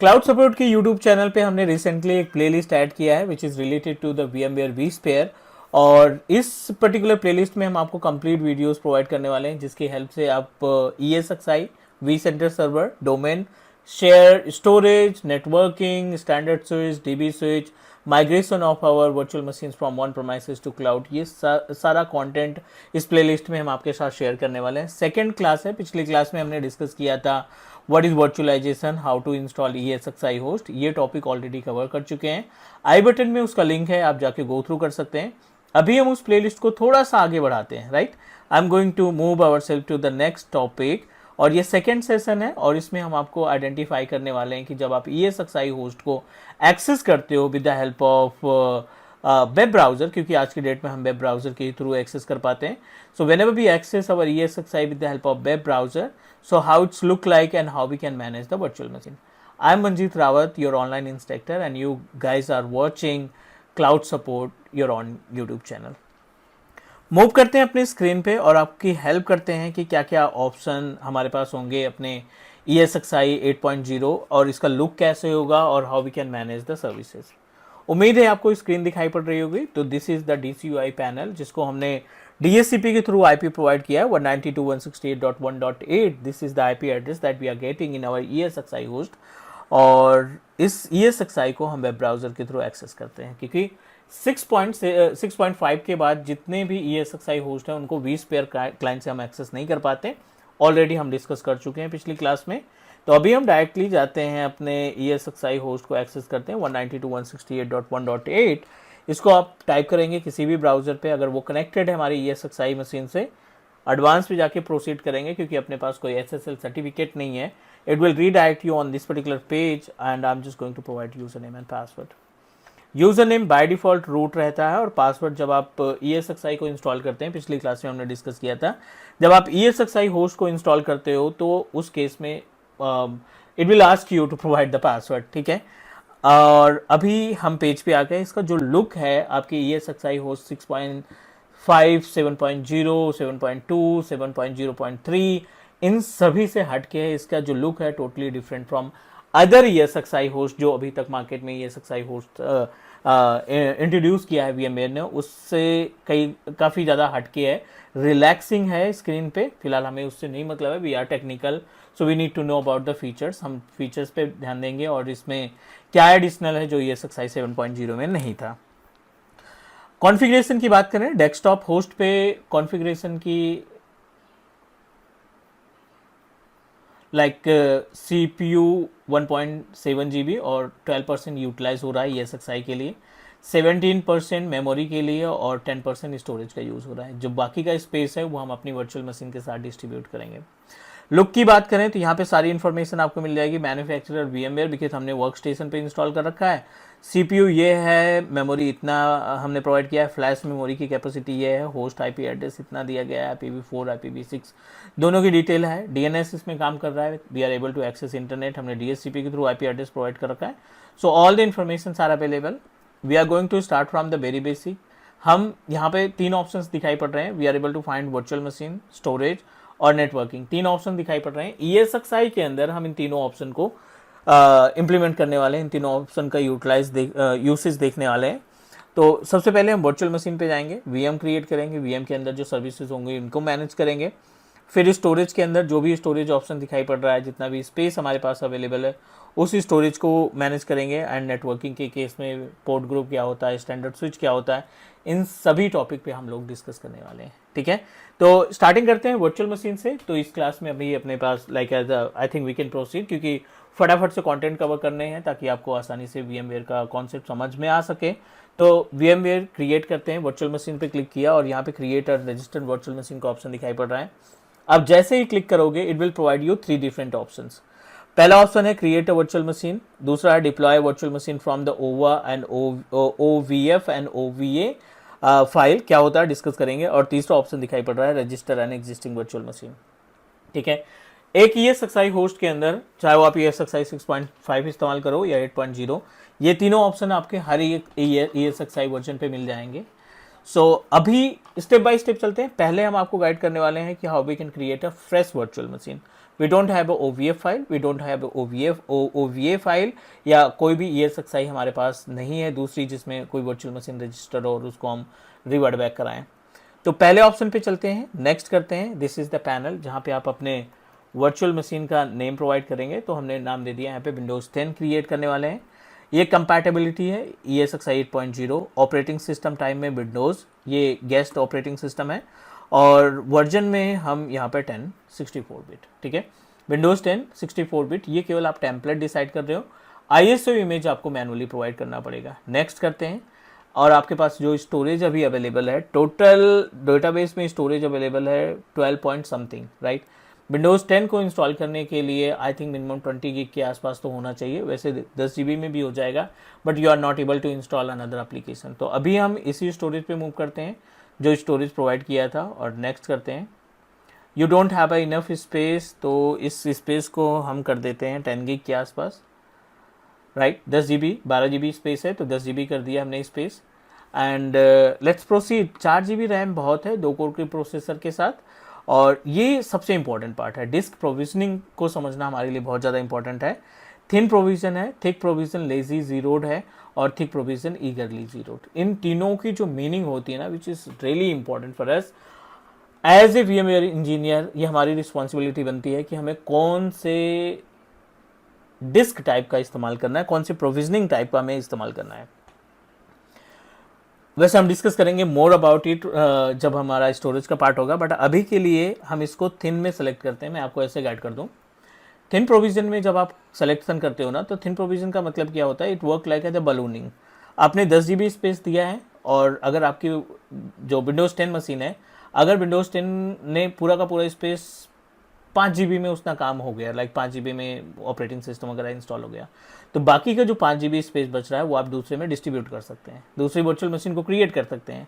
Cloud support के YouTube channel पे हमने रिसेंटली एक प्लेलिस्ट ऐड किया है which is related to the VMware vSphere। और इस पर्टिकुलर प्लेलिस्ट में हम आपको कंप्लीट वीडियोस प्रोवाइड करने वाले हैं जिसकी हेल्प से आप ESXi, vCenter server, domain, share, storage, networking, standard switch, DB switch, migration of our virtual machines from on premises to cloud, ये सारा कंटेंट इस प्लेलिस्ट में हम आपके साथ शेयर करने वाले हैं। सेकेंड क्लास है, पिछली क्लास में हमने डिस्कस किया था what is virtualization, how to install ESXi host, ये टॉपिक ऑलरेडी कवर कर चुके हैं। आई बटन में उसका लिंक है, आप जाके गो थ्रू कर सकते हैं। अभी हम उस प्लेलिस्ट को थोड़ा सा आगे बढ़ाते हैं, right. I am going to move our self to the next topic, और ये सेकेंड सेशन है और इसमें हम आपको आइडेंटिफाई करने वाले हैं कि जब आप ESXi होस्ट को एक्सेस करते हो with the help of web browser, क्योंकि आज की डेट में हम वेब ब्राउजर के थ्रू एक्सेस कर पाते हैं। So whenever we access our ESXi with the help of web browser, so how it's look like and how we can manage the virtual machine. I'm Manjeet Rawat, your online instructor, and you guys are watching Cloud Support, your on YouTube channel. Move करते हैं अपने screen पे और आपकी help करते हैं कि क्या क्या ऑप्शन हमारे पास होंगे अपने ESXi 8.0 और इसका लुक कैसे होगा और how we can manage the services. उम्मीद है आपको स्क्रीन दिखाई पड़ रही होगी। तो this is the DCUI panel जिसको हमने DHCP के थ्रू IP प्रोवाइड किया है 192.168.1.8। This is the IP address that we are getting in our ESXi host, और इस ESXi को हम वेब ब्राउजर के थ्रू एक्सेस करते हैं क्योंकि 6.5 के बाद जितने भी ESXi होस्ट हैं उनको vSphere क्लाइंट से हम एक्सेस नहीं कर पाते। ऑलरेडी हम डिस्कस कर चुके हैं पिछली क्लास में। तो अभी हम डायरेक्टली जाते हैं अपने ESXi होस्ट को एक्सेस करते हैं 192.168.1.8। इसको आप टाइप करेंगे किसी भी ब्राउज़र पे, अगर वो कनेक्टेड है हमारी ESXi मशीन से। एडवांस पे जाके प्रोसीड करेंगे क्योंकि अपने पास कोई SSL सर्टिफिकेट नहीं है। It will redirect you on this particular page and I am just going to provide user name and password. User name by default root रहता है और पासवर्ड जब आप ESXi को इंस्टॉल करते हैं, पिछली क्लास में हमने डिस्कस किया था, जब आप ESXi होस्ट को इंस्टॉल करते हो तो उस केस में it will ask you to provide the password, ठीक है। और अभी हम पेज पे आ गए। इसका जो लुक है आपके ESXi होस्ट 6.5, 7.0, 7.2, 7.0.3 इन सभी से हट के है। इसका जो लुक है totally different from other ESXi host जो अभी तक मार्केट में ESXi होस्ट इंट्रोड्यूस किया है VMware ने, उससे काफ़ी ज़्यादा हटके है, रिलैक्सिंग है स्क्रीन पे। फिलहाल हमें उससे नहीं मतलब है, we are technical so we need to know about the features. हम फीचर्स पे ध्यान देंगे और इसमें क्या एडिशनल है जो ESXi 7.0 में नहीं था। कॉन्फ़िगरेशन की बात करें, डेस्कटॉप होस्ट पे कॉन्फ़िगरेशन की CPU 1.7 GB और 12% यूटिलाइज हो रहा है ESXi के लिए, 17% मेमोरी के लिए और 10% स्टोरेज का यूज़ हो रहा है। जो बाकी का स्पेस है वो हम अपनी वर्चुअल मशीन के साथ डिस्ट्रीब्यूट करेंगे। लुक की बात करें तो यहाँ पे सारी इन्फॉर्मेशन आपको मिल जाएगी। मैन्युफैक्चरर VMware, बिकॉज हमने वर्क स्टेशन पर इंस्टॉल कर रखा है। CPU ये है, मेमोरी इतना हमने प्रोवाइड किया है, फ्लैश मेमोरी की कैपेसिटी ये है, होस्ट IP एड्रेस इतना दिया गया है, IPv4 IPv6 दोनों की डिटेल है। DNS इसमें काम कर रहा है, we are able to access internet, हमने DHCP के थ्रू IP एड्रेस प्रोवाइड कर रखा है। So all the information are available. We are going to start from the very basic. हम यहाँ पे 3 ऑप्शंस दिखाई पड़ रहे हैं। We are able to find virtual machine, storage और नेटवर्किंग, 3 ऑप्शन दिखाई पड़ रहे हैं। ESXi के अंदर हम इन तीनों ऑप्शन को इम्प्लीमेंट करने वाले हैं, इन तीनों ऑप्शन का यूसेज देखने वाले हैं। तो सबसे पहले हम वर्चुअल मशीन पे जाएंगे, VM क्रिएट करेंगे, VM के अंदर जो सर्विसेज होंगे इनको मैनेज करेंगे। फिर स्टोरेज के अंदर जो भी स्टोरेज ऑप्शन दिखाई पड़ रहा है, जितना भी स्पेस हमारे पास अवेलेबल है उस स्टोरेज को मैनेज करेंगे। एंड नेटवर्किंग के केस में पोर्ट ग्रुप क्या होता है, स्टैंडर्ड स्विच क्या होता है, इन सभी टॉपिक पे हम लोग डिस्कस करने वाले हैं, ठीक है। तो स्टार्टिंग करते हैं वर्चुअल मशीन से। तो इस क्लास में अभी अपने पास I think we can proceed, क्योंकि फटाफट से कंटेंट कवर करने हैं ताकि आपको आसानी से VMware का कॉन्सेप्ट समझ में आ सके। तो VMware क्रिएट करते हैं, वर्चुअल मशीन पे क्लिक किया और यहाँ पे क्रिएट और रजिस्टर्ड वर्चुअल मशीन का ऑप्शन दिखाई पड़ रहा है। अब जैसे ही क्लिक करोगे it will provide you 3 different options. पहला ऑप्शन है क्रिएट अ वर्चुअल मशीन, दूसरा है deploy virtual machine from the OVA and OVF and OVA file, क्या होता है डिस्कस करेंगे, और तीसरा ऑप्शन दिखाई पड़ रहा है register an existing virtual machine, ठीक है। एक ESXi होस्ट के अंदर, चाहे वो आप ESXi 6.5 इस्तेमाल करो या 8.0, ये तीनों ऑप्शन आपके हर एक ESXi वर्जन पे मिल जाएंगे। सो अभी स्टेप बाय स्टेप चलते हैं। पहले हम आपको गाइड करने वाले हैं कि how we can create a fresh virtual machine. We don't have a OVF file, we don't have OVA file, या कोई भी ESXi हमारे पास नहीं है दूसरी जिसमें कोई वर्चुअल मशीन रजिस्टर और उसको हम रिवर्ट बैक कराएं। तो पहले ऑप्शन पे चलते हैं, नेक्स्ट करते हैं। दिस इज द पैनल जहाँ पे आप अपने वर्चुअल मशीन का नेम प्रोवाइड करेंगे। तो हमने नाम दे दिया यहाँ पे विंडोज़ 10 क्रिएट करने वाले हैं। ये कंपैटिबिलिटी है ESXi 8.0, ऑपरेटिंग सिस्टम टाइम में विंडोज़, ये गेस्ट ऑपरेटिंग सिस्टम है, और वर्जन में हम यहाँ पे 10 64 बिट, ठीक है। विंडोज़ 10 64 बिट, ये केवल आप टेम्पलेट डिसाइड कर रहे हो। ISO इमेज आपको मैनुअली प्रोवाइड करना पड़ेगा। नेक्स्ट करते हैं, और आपके पास जो स्टोरेज अभी अवेलेबल है, टोटल डेटाबेस में स्टोरेज अवेलेबल है 12 पॉइंट समथिंग, राइट। विंडोज़ 10 को इंस्टॉल करने के लिए आई थिंक मिनिमम 20 गिग के आसपास तो होना चाहिए, वैसे 10 GB में भी हो जाएगा, but you are not able to install another application. तो अभी हम इसी स्टोरेज पे मूव करते हैं जो स्टोरेज प्रोवाइड किया था, और नेक्स्ट करते हैं। You don't have a enough space, तो इस स्पेस को हम कर देते हैं 10 गिग के आसपास, राइट। 10 GB 12 GB स्पेस है, तो 10 GB कर दिया हमने space, and let's proceed. 4 GB RAM बहुत है 2 कोर के प्रोसेसर के साथ, और ये सबसे इंपॉर्टेंट पार्ट है। डिस्क प्रोविजनिंग को समझना हमारे लिए बहुत ज़्यादा इंपॉर्टेंट है। थिन प्रोविजन है, थिक प्रोविजन लेजी जीरोड है, और थिक प्रोविजन ईगरली जीरोड। इन तीनों की जो मीनिंग होती है ना, which is really important for us as a VMware engineer, ये हमारी रिस्पॉन्सिबिलिटी बनती है कि हमें कौन से डिस्क टाइप का इस्तेमाल करना है, कौन से प्रोविजनिंग टाइप का हमें इस्तेमाल करना है। वैसे हम डिस्कस करेंगे मोर अबाउट इट जब हमारा स्टोरेज का पार्ट होगा, बट अभी के लिए हम इसको थिन में सेलेक्ट करते हैं। मैं आपको ऐसे गाइड कर दूं, थिन प्रोविजन में जब आप सिलेक्शन करते हो ना, तो थिन प्रोविजन का मतलब क्या होता है, it work like as the ballooning. आपने 10 GB स्पेस दिया है, और अगर आपकी जो विंडोज़ 10 मशीन है, अगर विंडोज़ 10 ने पूरा का पूरा स्पेस 5 GB में उसका काम हो गया, लाइक 5 GB में ऑपरेटिंग सिस्टम वगैरह इंस्टॉल हो गया, तो बाकी का जो 5 GB स्पेस बच रहा है वो आप दूसरे में डिस्ट्रीब्यूट कर सकते हैं, दूसरी वर्चुअल मशीन को क्रिएट कर सकते हैं।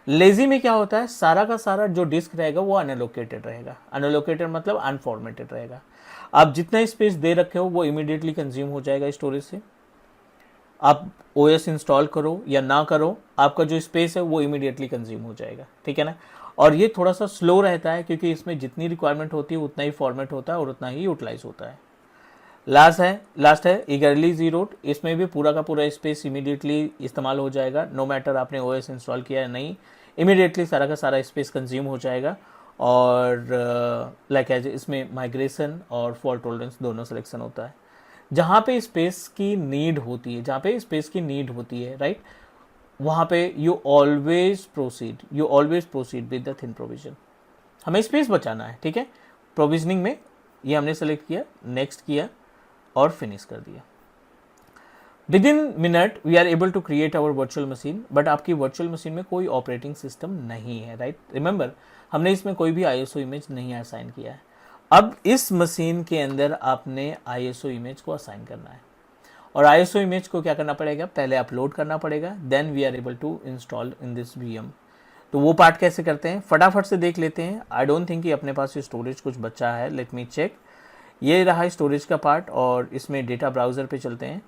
लेजी में क्या होता है, सारा का सारा जो डिस्क रहेगा वो अनएलोकेटेड रहेगा। अनएलोकेटेड मतलब अनफॉर्मेटेड रहेगा। आप जितना स्पेस दे रखे हो वो इमीडिएटली कंज्यूम हो जाएगा स्टोरेज से। आप OS इंस्टॉल करो या ना करो, आपका जो स्पेस है वो इमीडिएटली कंज्यूम हो जाएगा, ठीक है ना। और ये थोड़ा सा स्लो रहता है, क्योंकि इसमें जितनी रिक्वायरमेंट होती है उतना ही फॉर्मेट होता है और उतना ही यूटिलाइज होता है। लास्ट है ईगरली जीरोड। इसमें भी पूरा का पूरा स्पेस इमीडिएटली इस्तेमाल हो जाएगा, नो मैटर आपने OS इंस्टॉल किया है नहीं, इमीडिएटली सारा का सारा स्पेस कंज्यूम हो जाएगा। और लाइक एज इसमें माइग्रेशन और फॉल्ट टॉलरेंस दोनों सिलेक्शन होता है। जहाँ पे स्पेस की नीड होती है, राइट, वहाँ पे you always proceed with the thin provision. हमें स्पेस बचाना है, ठीक है। प्रोविजनिंग में ये हमने सेलेक्ट किया, नेक्स्ट किया और फिनिश कर दिया। Within minute we are able to create our virtual machine, but आपकी वर्चुअल मशीन में कोई ऑपरेटिंग सिस्टम नहीं है, राइट। रिमेंबर, हमने इसमें कोई भी ISO इमेज नहीं असाइन किया है। अब इस मशीन के अंदर आपने ISO इमेज को असाइन करना है, और ISO इमेज को क्या करना पड़ेगा, पहले अपलोड करना पड़ेगा, then we are able to install in this VM। तो वो पार्ट कैसे करते हैं फटाफट से देख लेते हैं। आई डोंट थिंक कि अपने पास स्टोरेज कुछ बचा है, लेट मी चेक। ये रहा स्टोरेज का पार्ट, और इसमें डेटा ब्राउज़र पे चलते हैं।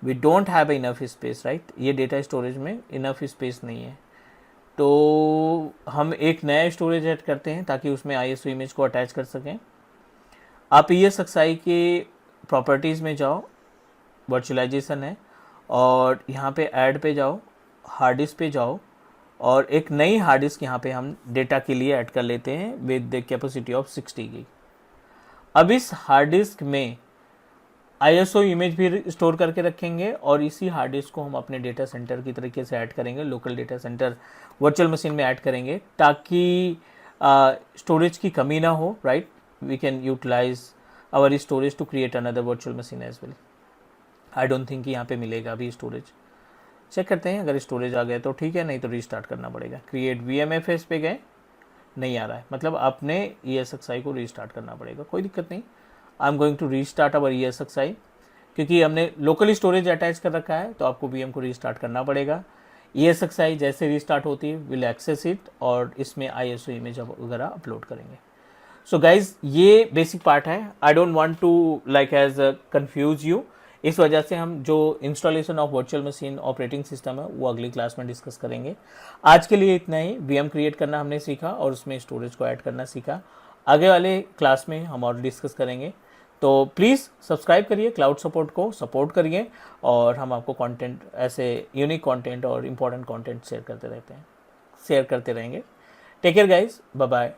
We don't have enough space, right, ये डेटा स्टोरेज में इनफ स्पेस नहीं है, तो हम एक नया स्टोरेज ऐड करते हैं ताकि उसमें ISO इमेज को अटैच कर सकें। आप ESXi के प्रॉपर्टीज़ में जाओ, वर्चुअलाइजेशन है, और यहाँ पे ऐड पे जाओ, हार्ड डिस्क पे जाओ, और एक नई हार्ड डिस्क यहाँ पे हम डेटा के लिए ऐड कर लेते हैं with the capacity of 60 GB। अब इस हार्ड डिस्क में ISO इमेज भी स्टोर करके रखेंगे, और इसी हार्ड डिस्क को हम अपने डेटा सेंटर की तरीके से ऐड करेंगे, local data center virtual machine में ऐड करेंगे, ताकि स्टोरेज की कमी ना हो, right. We can utilize our storage to create another virtual machine as well. I don't think कि यहाँ पे मिलेगा अभी स्टोरेज। चेक करते हैं, अगर स्टोरेज आ गया तो ठीक है, नहीं तो रीस्टार्ट करना पड़ेगा। क्रिएट VMFS पे गए, नहीं आ रहा है, मतलब आपने ESXi को रीस्टार्ट करना पड़ेगा। कोई दिक्कत नहीं, I am going to restart our ESXi, क्योंकि हमने लोकल स्टोरेज अटैच कर रखा है, तो आपको VM को रीस्टार्ट करना पड़ेगा। ESXi जैसे रीस्टार्ट होती है विल एक्सेस इट, और इसमें ISO इमेज वगैरह अपलोड करेंगे। सो गाइज, ये बेसिक पार्ट है। I don't want to like as confuse you, इस वजह से हम जो installation of virtual machine operating system है वो अगली क्लास में डिस्कस करेंगे। आज के लिए इतना ही। VM क्रिएट करना हमने सीखा और उसमें स्टोरेज को ऐड करना सीखा। आगे वाले क्लास में हम और डिस्कस करेंगे। तो प्लीज़ सब्सक्राइब करिए, क्लाउड सपोर्ट को सपोर्ट करिए, और हम आपको कंटेंट, ऐसे यूनिक कंटेंट और इम्पोर्टेंट कंटेंट शेयर करते रहेंगे। Take care guys, bye bye.